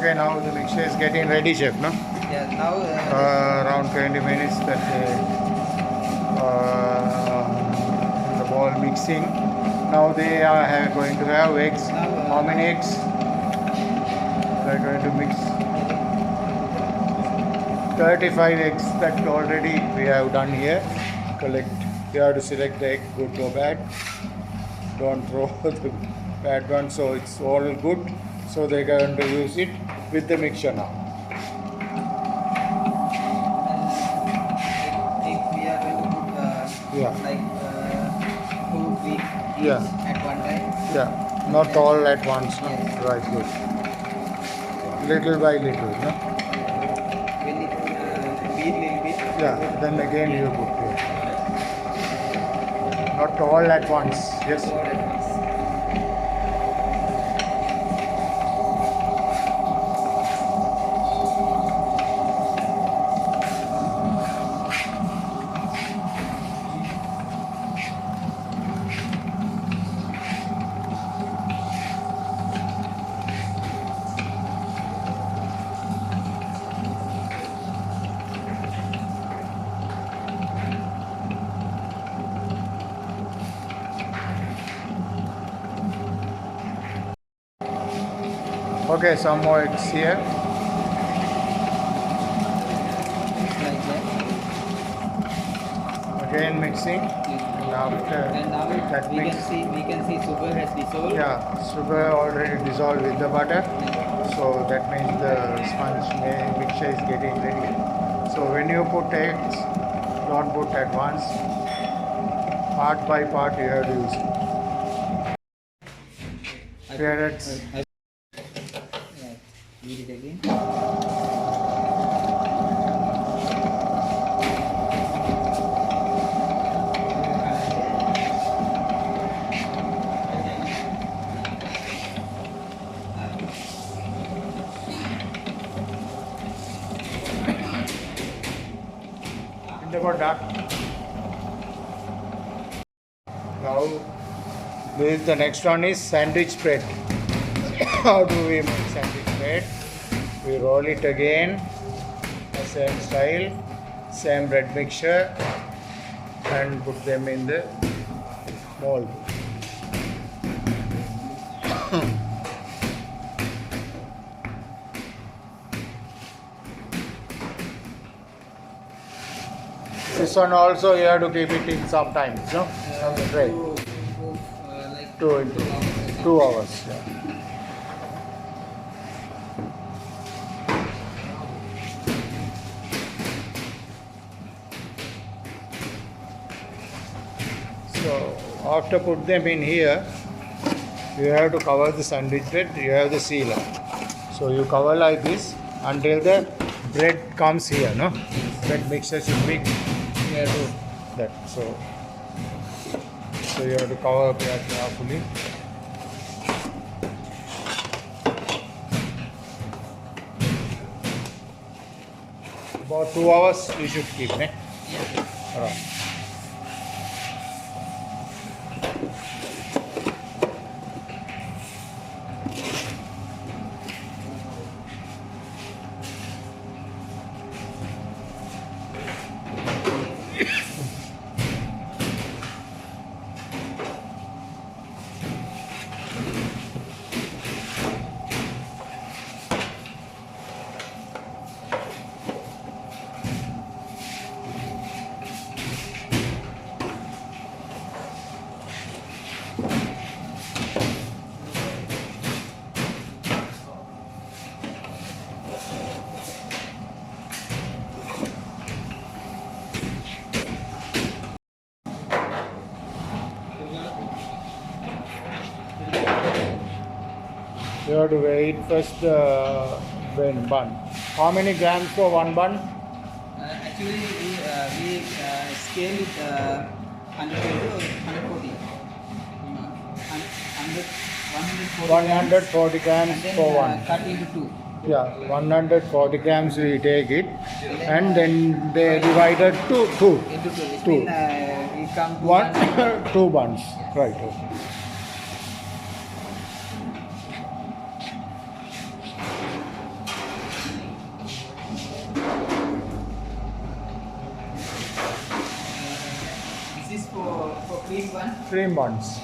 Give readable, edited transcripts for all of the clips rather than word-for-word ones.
Okay, now the mixture is getting ready, chef, no? Yeah, now Around 20 minutes that the ball mixing. Now they are going to have eggs. How many eggs? They are going to mix 35 eggs that already we have done here. Collect. You have to select the egg, good or bad. Don't throw the bad one. So it's all good. So they are going to use it with the mixture now. if we are going to put Yeah. like 2, 3 each Yeah. at one time. Yeah, not all at once, no? Yes. Right, good. Little by little, no? When it beat little bit. Yeah, then again you put it. Not all at once, yes? All at once. Okay, some more eggs here. Like that. Again mixing. And after And now that we mix, can see sugar has dissolved. yeah, sugar already dissolved with the butter. So that means the sponge mixture is getting ready. So when you put eggs, don't put at once. Part by part you have to use it. Carrots. Yeah, read it again. Now, this the next one is sandwich bread. How do we make sandwich bread? We roll it again, the same style, same bread mixture, and put them in the mold. This one also you have to keep it in sometimes, no? Right. Like 2 hours. Yeah. So after put them in here, you have to cover the sandwich bread. You have the sealer. So you cover like this until the bread comes here, no? Bread mixture should be near to that. So you have to cover that carefully. About 2 hours you should keep, ne? Around. You have to wait first bun. How many grams for one bun? Actually, we scale it 120 or 140. 140 grams and then, for one. Cut into 2. Yeah, 140 grams we take it, and then they divided to two. Into 2. It Two. means we come to One, two buns. Right. is for cream one. Cream buns.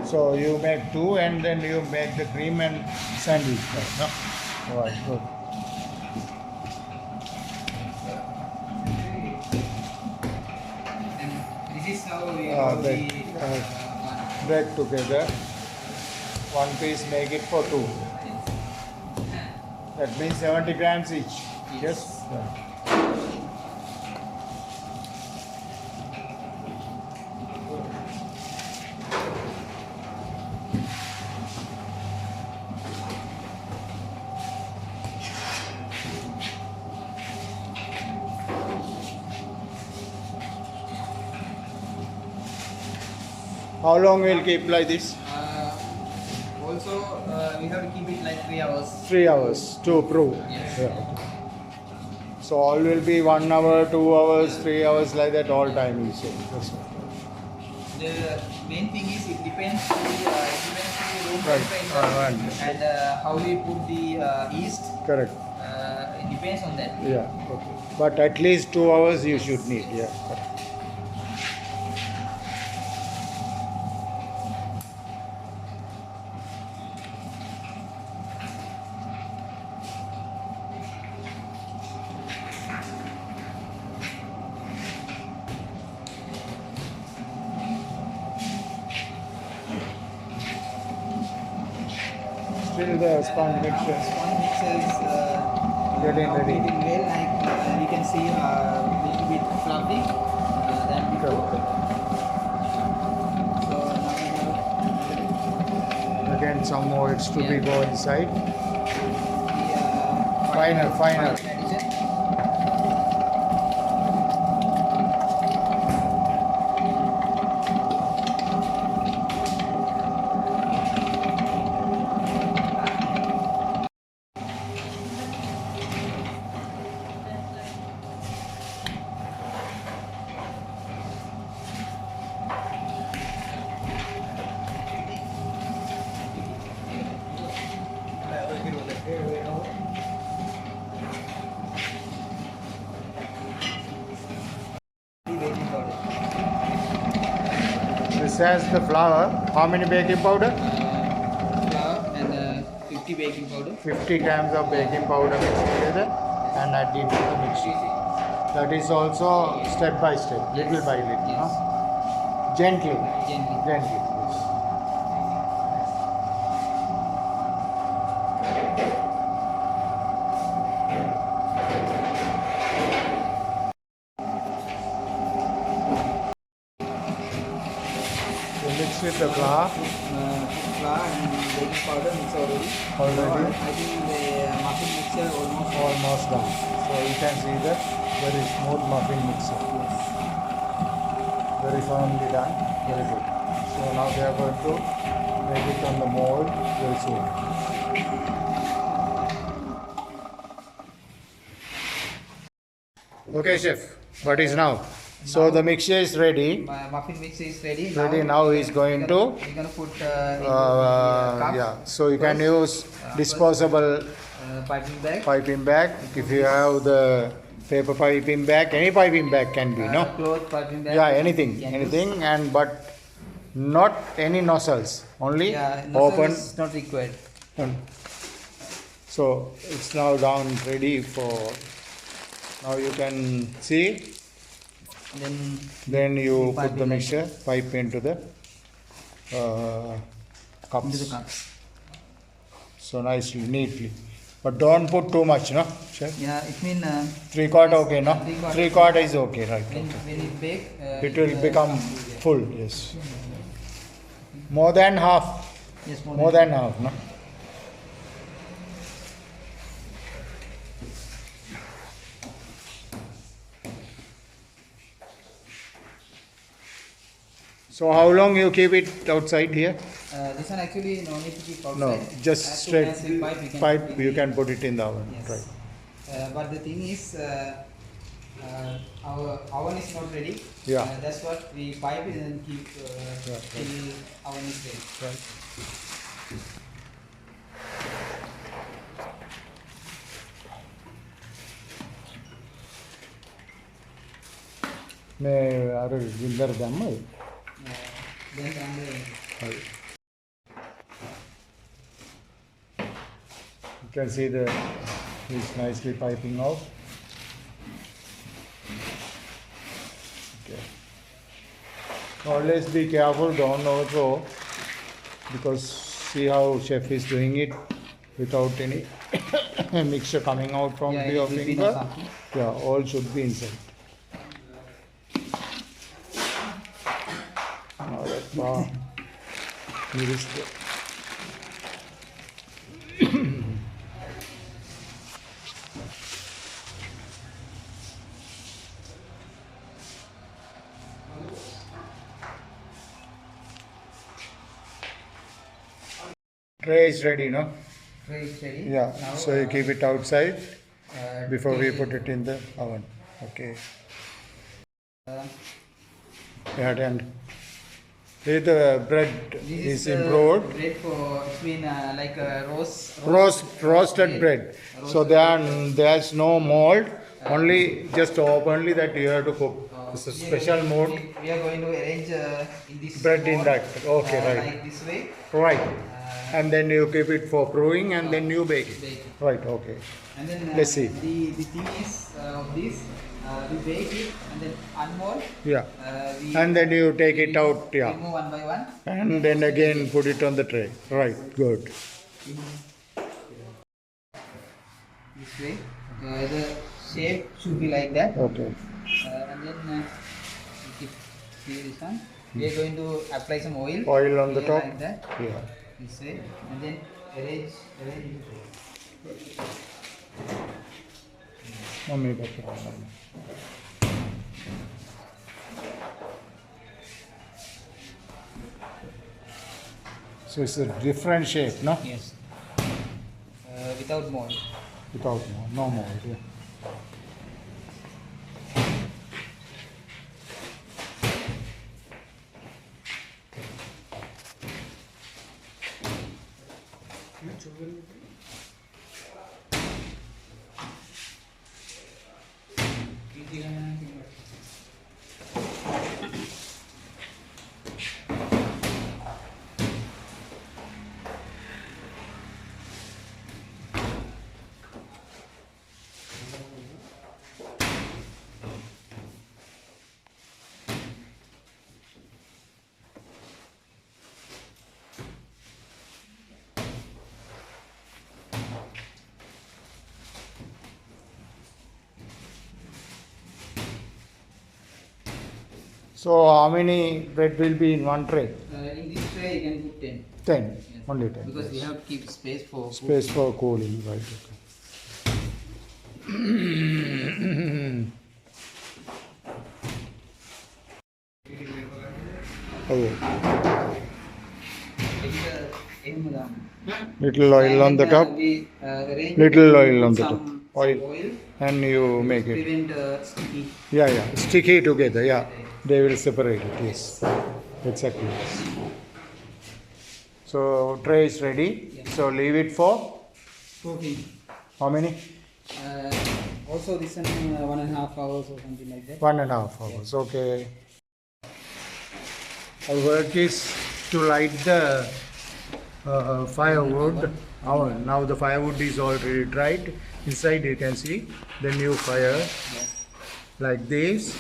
So you make two and then you make the cream and sandwich. Right, no? Alright, good. And this is how we Ah, do that- the Bread together. One piece make it for two. That means 70 grams each. Yes? Right. How long will keep like this? also we have to keep it like 3 hours. 3 hours to prove. Yes. Yeah. So all will be 1 hour, 2 hours, 3 hours like that all time you say. That's right. The main thing is it depends on the room Right. temperature Right. and how we put the yeast. Correct. It depends on that. Yeah. Okay. But at least 2 hours you should need. Yeah. Correct. Still the sponge mixture. Sponge mixer is Getting now ready. getting well. Like you can see little bit fluffy than before. So now we have Again some more it's to be go inside. the Final. addition. Baking powder. This has the flour. How many baking powder? Flour and 50 baking powder. 50 grams of baking powder mixed together and add into the mixture. That is also step by step, little by little. Yes. Huh? Gently. Gently. Gently. Yes. So mix with the flour. Flour and baking powder mix already. Already? So I think the muffin mixture almost Almost done. So you can see that very smooth muffin mixer. Very firmly done. Very good. So now they are going to make it on the mold very soon. Okay, chef. What is now? So the mixture is ready. My muffin mixture is ready. Ready, now he's going to, We're gonna put into the cup. yeah. So you can use disposable Piping bag. piping bag. If you have the paper piping bag, any piping bag can be, no? Cloth piping bag. Yeah, anything, Can anything, use. and but not any nozzles, only Yeah, nozzle open. is not required. So it's now down ready for. Now you can see. Then You pipe put the it like mixture pipe into the cups. into the cups. So nicely, neatly, but don't put too much, no, chef. Yeah, it means 3/4 okay, no? 3/4. 3/4 is okay, right? when Okay. when it bake, It will become full, yes. More than half. yes, More than half, no? So how long you keep it outside here? This one actually no need to keep outside. No, just As soon straight as we pipe, we can pipe. put You in can the- put it in the oven, Yes. right? But the thing is, our oven is not ready. Yeah. That's what we pipe it and keep Yeah, till oven is ready. Right. may are Gindar Dam. Then under. You can see the it's nicely piping out. Okay. Always be careful, don't overthrow, because see how chef is doing it without any mixture coming out from Yeah, your it will be finger. something. Yeah, all should be inside. Alright, wow. Here is the tray is ready, no? Tray is ready. Yeah. Now, So you keep it outside before we take put it in the oven. Okay. uh, Yeah, and here the bread This is improved. bread for it's been like a Roasted bread. So there's no mold. Only just openly that you have to cook. It's a special mode. We are going to arrange in this Bread in mold, that. Okay, right. like this way. Right. And then you keep it for brewing and then you bake it. Bake it. Right. Okay. And then Let's see. The thing is of this we bake it and then unmold. Yeah. We And then you take it out. Yeah. remove one by one. And then again put it on the tray. Right. Good. This way. The shape should be like that. Okay. And then you keep see this one. We are going to apply some oil. Oil on the here top. like that. Yeah. This way. And then arrange. Mummy, back it up. So it's a different shape, no? Yes. Without mold. Without no more. Yeah. So how many bread will be in one tray? In this tray you can put 10. 10. Yes. Only 10. Because we have to keep space for Space for cooling, right? Okay. Little oil on the top. Little oil on the top. Oil. And you make it. Prevent sticky. Yeah, yeah. Sticky together. Yeah. They will separate it. Yes. Exactly. So tray is ready. Yeah. So leave it for Cooking. how many? Also this one 1.5 hours or something like that. 1.5 hours. Okay. Our work is to light the firewood. Now the firewood is already dried. Inside you can see the new fire like this.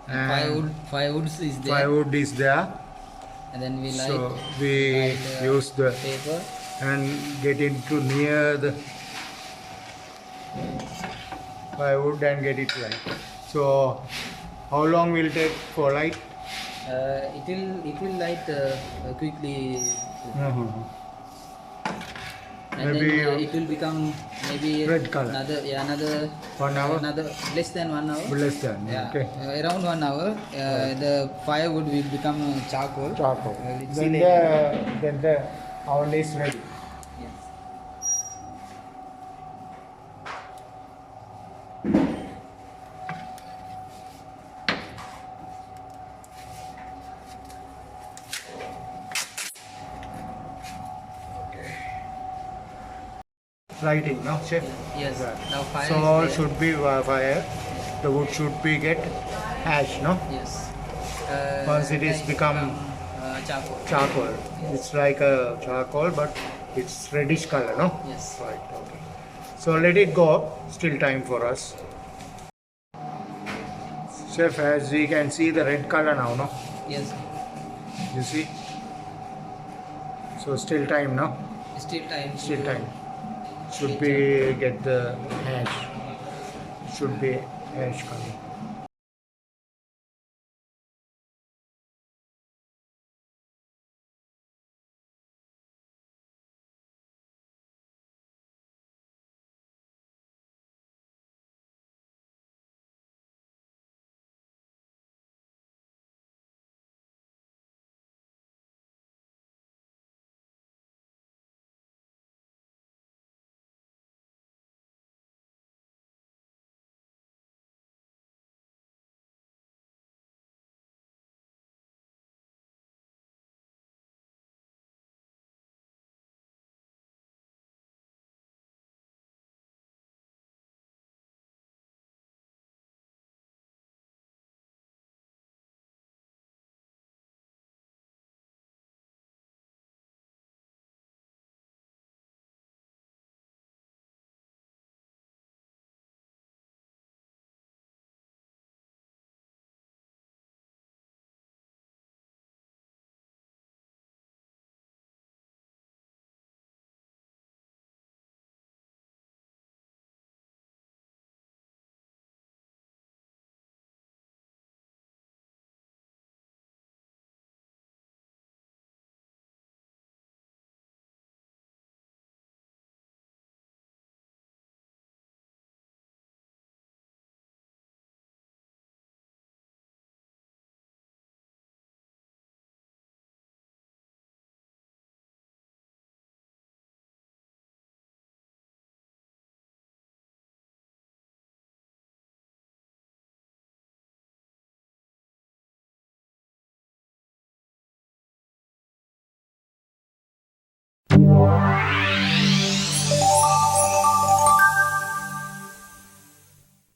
And Firewood is there. firewood is there. And then we light. So we use the paper. and get into near the firewood and get it light. So how long will it take for light? It will light quickly. And Maybe then it will become maybe red color. another 1 hour? another less than 1 hour. Less than. Yeah, Okay. around 1 hour, the firewood will become charcoal. Charcoal. We'll see Then later. then the oven is ready. Yes. Lighting, no, chef? Yes. Now fire So is all there. should be fire. The wood should be get ash, no? Yes. Once it is Like become charcoal. charcoal. It's like a charcoal, but it's reddish color, no? Yes. Right, okay. So let it go. Still time for us. Chef, as we can see the red color now, no? Yes. You see? So still time, no? Still time. Still to- time. Should be get the ash. Should be ash color.